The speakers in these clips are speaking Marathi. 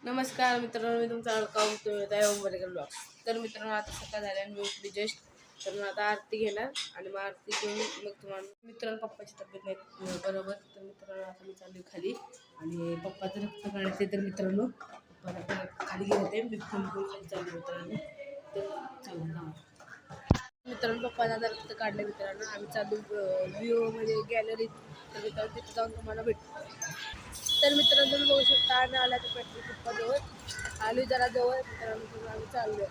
नमस्कार मित्रांनो, मी तुमचा वेलकम तुम्ही ब्लॉग. तर मित्रांनो, आता सकाळ झाली आणि मी उठली जस्ट. तर मग आता आरती घेणार आणि मग आरती घेऊन मग तुम्हाला मित्रांनो पप्पाची तब्येत नाही बरोबर. तर मित्रांनो आता मी चालली खाली आणि पप्पाचं रक्त काढते. तर मित्रांनो पप्पाला खाली घेते मी खाली चालली मित्रांनो. तर चालू जाऊ मित्रांनो, पप्पाला आता रक्त काढलं मित्रांनो. आम्ही चालू व्ह्यूमध्ये गॅलरीत. तर मित्रांनो तिथं जाऊन तुम्हाला भेटतो. तर मित्रांनो तुम्ही बघू शकता आम्ही आला तर पेट्रोल पंपाजवळ आली जरा जवळ मित्रांनो आम्ही चाललो.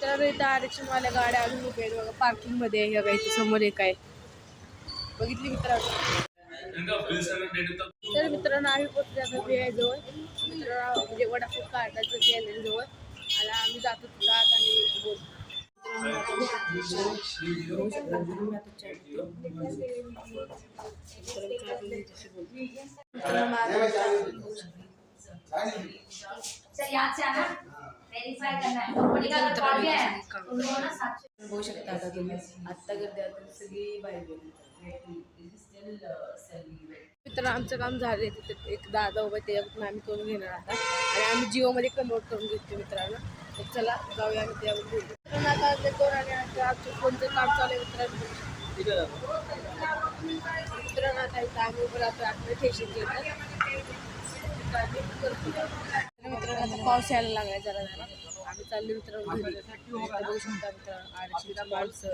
तर इथं आरक्षणवाल्या गाड्या अजून उभ्या आहेत बघा पार्किंगमध्ये. हे बघा इथे समोर एक आहे, बघितली मित्रांनो. तर मित्रांनो आम्ही पोहोचले आता जवळ मित्रांनो म्हणजे वडापाव काढायचं जवळ आणि आम्ही जातो तिथं आणि बोलतो. बघू शकता आता तुम्ही आत्ता गर्दी आता सगळी बाहेर गेली. मित्रांनो आमचं काम झालं तिथे एक दादा उभा त्याच्याकडून आम्ही करून घेणार आता आणि आम्ही जिओमध्ये कन्वर्ट करून घेतो मित्रांनो. तर चला जाऊया आम्ही त्यावर बोलू. मित्रांनो आता ते दोन आणि आमचं फोनचं काम चालू आहे मित्रांनो. मित्रांनो आता इथं आम्ही उभं राहतो आपलं स्टेशन मित्रांनो. आता पाऊस यायला लागलाय जरा जरा. आम्ही चाललो मित्रांनो घरी. बघू शकता मित्रांनो आरक्षीची माणसं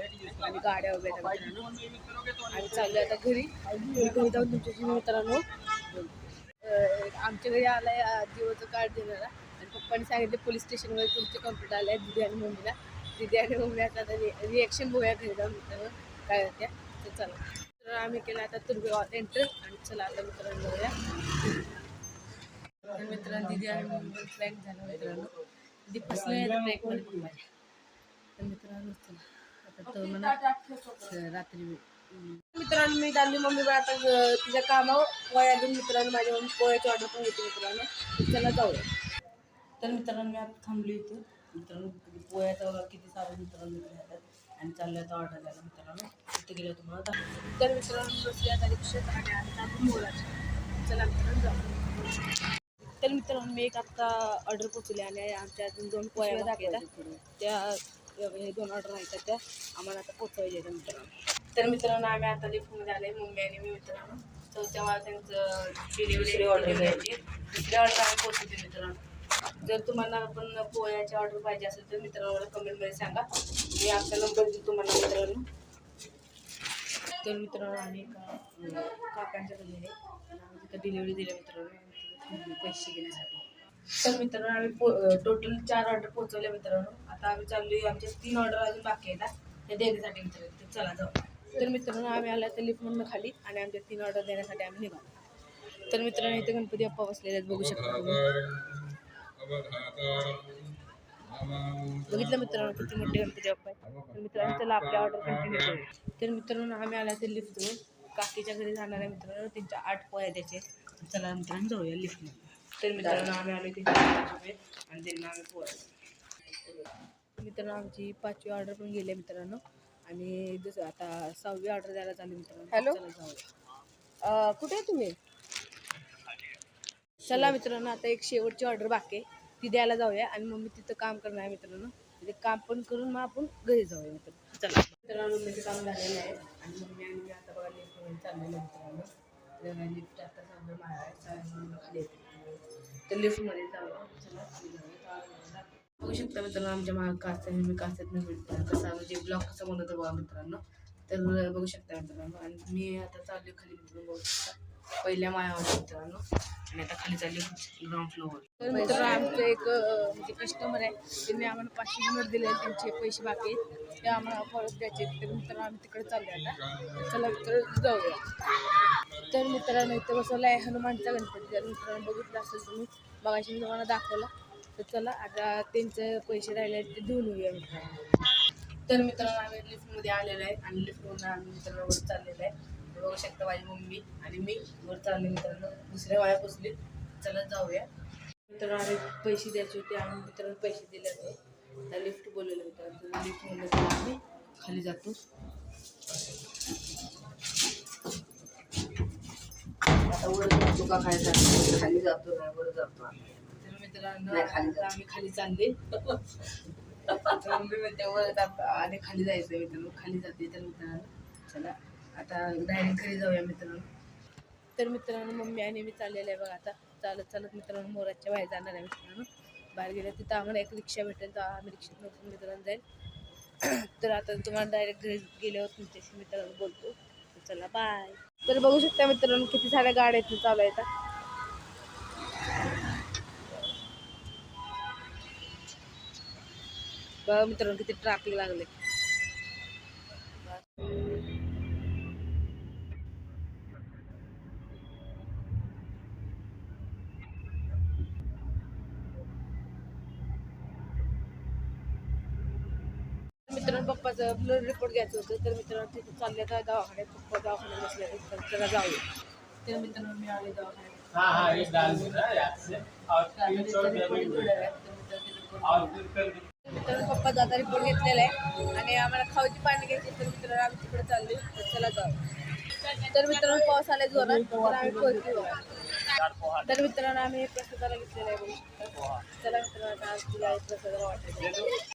आणि गाड्या वगैरे मित्रांनो. आम्ही चाललो आता घरी घरी जाऊन तुमच्याशी मित्रांनो आमच्या घरी आलाय जिओचं कार्ड देणारा आणि पप्पाने सांगितले पोलीस स्टेशनवर तुमचे कंप्लेंट आले आहे दिदी आणि मम्मीला. दिदी आणि मम्मी आता रिॲक्शन बघूया घरी जाऊन मित्रांनो काय होत्या. तर चला तर आम्ही केलं आता तुर्भेगावात एंटर आणि चला आता मित्रांनो जाऊया. तर मित्रांनो दिदी आणि मम्मी फ्लाईट झालं मित्रांनो. दिदी फसले ब्रेकमध्ये पप्पाच्या. तर मित्रांनो चला आता तर मला रात्री मित्रांनो मी चालली मम्मी पण आता तिच्या कामावर वया घेऊन मित्रांनो माझ्या मम्मी पोह्याची ऑर्डर पण घेते मित्रांनो. चला जाऊया. तर मित्रांनो मी आता थांबली इथे मित्रांनो पोह्याचा वगैरे किती सारे मित्रांनो येतात आणि चाललं आता ऑर्डर द्यायला मित्रांनो. तिथे गेलं तुम्हाला तर मित्रांनो बसले आता रिक्षात आणि आपण बोलायचं. चला मित्रांनो जाऊ. तर मित्रांनो मी एक आत्ता ऑर्डर पोचले आणि आमच्या अजून 2 पोह्या दाखवतात त्या हे 2 ऑर्डर आहेत त्या आम्हाला आता पोचवायचे आहेत मित्रांनो. तर मित्रांनो आम्ही आता लिफ्टमध्ये आले मम्मी आणि मी मित्रांनो. तर तेव्हा त्यांचं डिलिव्हरी ऑर्डर द्यायची दुसरी ऑर्डर आम्ही पोचवते मित्रांनो. जर तुम्हाला पण पोह्याची ऑर्डर पाहिजे असेल तर मित्रांनो मला कमेंटमध्ये सांगा. मी आपला नंबर देईल तुम्हाला मित्रांनो. तर मित्रांनो आम्ही काकांच्या घरी आहे तिथं डिलिव्हरी दिल्या मित्रांनो पैसे घेण्यासाठी. तर मित्रांनो आम्ही टोटल 4 ऑर्डर पोहोचवले मित्रांनो. आता आम्ही चाललो आमचे 3 ऑर्डर अजून बाकी आहेत ते देण्यासाठी मित्रांनो. तर चला जाऊ. तर मित्रांनो आम्ही आला तर लिफ्टमधून खाली आणि आमच्या 3 ऑर्डर देण्यासाठी आम्ही निघालो. तर मित्रांनो इथे गणपती बाप्पा बसलेले आहेत बघू शकता तुम्ही. बघितलं मित्रांनो किती मोठे गणपती बाप्पा आहे. तर मित्रांनो चला आपल्या ऑर्डर कंटिन्यू करूया. तर मित्रांनो आम्ही आला तर लिफ्टवर काकीच्या घरी जाणार आहे मित्रांनो. त्यांच्या 8 पोह्या द्यायचे. चला मित्रांनो जाऊया लिफ्टमध्ये. तर मित्रांनो आम्ही आलो त्यांच्या आणि त्यांना आम्ही पोह्या. मित्रांनो आमची 5वी ऑर्डर पण गेली आहे मित्रांनो आणि आता 6वी ऑर्डर द्यायला चालू मित्रांनो. हॅलो चला जाऊया. कुठे आहे तुम्ही? चला मित्रांनो आता एक शेवटची ऑर्डर बाकी आहे ती द्यायला जाऊया आणि मम्मी तिथं काम करणार आहे मित्रांनो. तिथे काम पण करून मग आपण घरी जाऊया मित्रांनो. चला मित्रांनो मम्मीचं काम झालेलं आहे आणि मम्मी आणि मी आता बघा लिफ्टमध्ये चाललेलं आहे मित्रांनो. लिफ्ट आता चाललं माझ्या खाली येते तर लिफ्टमध्ये जाऊया. चला बघू शकता मित्रांनो आमच्या मागे काच आहे. मी काचेत मिळतो कसा म्हणजे ब्लॉक कसा बनवतो बघा मित्रांनो. तर बघू शकता मित्रांनो आणि मी आता चालली खाली मित्रांनो बघू शकता पहिल्या माळ्यावर मित्रांनो आणि आता खाली चालली ग्राउंड फ्लोअर. तर मित्रांनो आमचं एक म्हणजे कस्टमर आहे त्यांनी आम्हाला 500 नोट दिले त्यांचे पैसे बाकी आहेत ते आम्हाला परत द्यायचे. तर मित्रांनो आम्ही तिकडे चाललो आता. चला मित्रांनो जाऊया. तर मित्रांनो इथं बसवला आहे हनुमानचा गणपती. जर मित्रांनो बघितलं असेल तुम्ही मगाशी मी तुम्हाला दाखवला. तर चला आता त्यांचे पैसे राहिले आहेत ते देऊन येऊया मित्रांनो. तर मित्रांनो आम्ही लिफ्टमध्ये आलेलो आहे आणि लिफ्टवरून आम्ही मित्रांनो वर चाललेलो आहे. बघू शकता माझी मम्मी आणि मी वर चालले मित्रांनो. दुसऱ्या वाया पोचले. चला जाऊया. मित्रांनो आम्ही पैसे द्यायचे होते, आम्ही मित्रांनो पैसे दिले होते. त्या लिफ्ट बोलवलं मित्रांनो, लिफ्ट म्हणलं तर आम्ही खाली जातो. आता वर जातो का खाली जातो, खाली जातो नाही वर जातो. तर मित्रांनो आम्ही खाली चालले. मम्मी म्हणते वर जातो आणि खाली जायचं. मित्रांनो खाली जाते. तर मित्रांनो चला आता डायरेक्ट घरी जाऊया मित्रांनो. तर मित्रांनो मम्मी आणि मी चाललेलं आहे बघा. आता चालत चालत मित्रांनो मोराच्या बाहेर जाणार आहे मित्रांनो. बाहेर गेल्या तिथं आम्हाला एक रिक्षा भेटेल, तर आम्ही रिक्षात बसून मित्रांनो जाईल. तर आता तुम्हाला डायरेक्ट घरी गेल्यावर तुमच्याशी मित्रांनो बोलतो. चला बाय. तर बघू शकता मित्रांनो किती साऱ्या गाड्या इथून चालू आहेत. बघा मित्रांनो किती ट्रॅफिक लागले. मित्रांनो पप्पाचं ब्लड रिपोर्ट घ्यायचं होतं. तर मित्रांनो तिथे चालले का दवाखान्यात, पप्पा दवाखान्यात बसले. तर त्याला जाऊया. तर मित्रांनो मी आले दवाखान्यात. मित्रांनो पप्पा दादा रिपोर्ट घेतलेला आहे आणि आम्हाला खाऊची पाणी घ्यायची. तर मित्रांनो आम्ही तिकडे चाललो. तर चला जाऊ. तर मित्रांनो पाऊस आलाय जोरात. तर आम्ही पोहोचलो. तर मित्रांनो आम्ही प्रसादाला घेतलेला आहे बघू. चला मित्रांनो आज तुला प्रसादाला वाटायचं.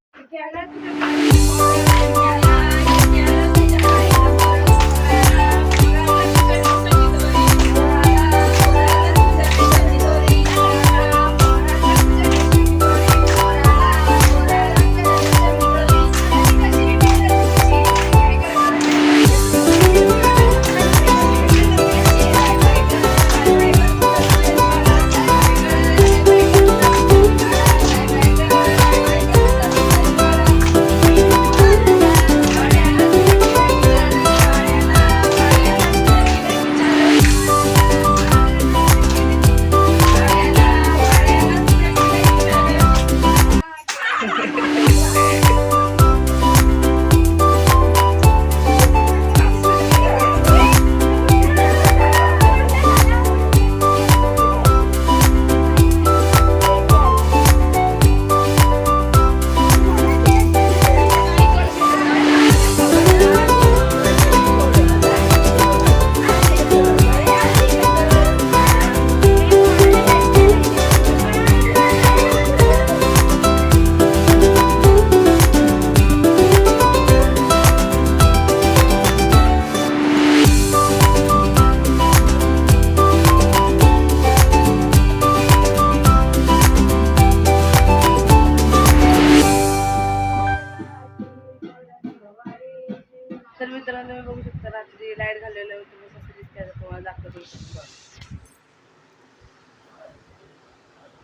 तर मित्रांनो तुम्ही बघू शकता रात्री लाईट घालवलं होतं. तुम्ही कसं दिसतंय तुम्हाला दाखवतो.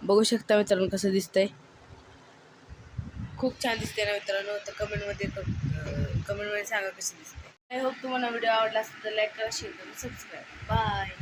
बघू शकता मित्रांनो कसं दिसतंय. खूप छान दिसते ना मित्रांनो. तर कमेंटमध्ये सांगा कसं दिसतंय. आय होप तुम्हाला व्हिडिओ आवडला असेल तर लाईक करा, शेअर करा, सबस्क्राईब. बाय.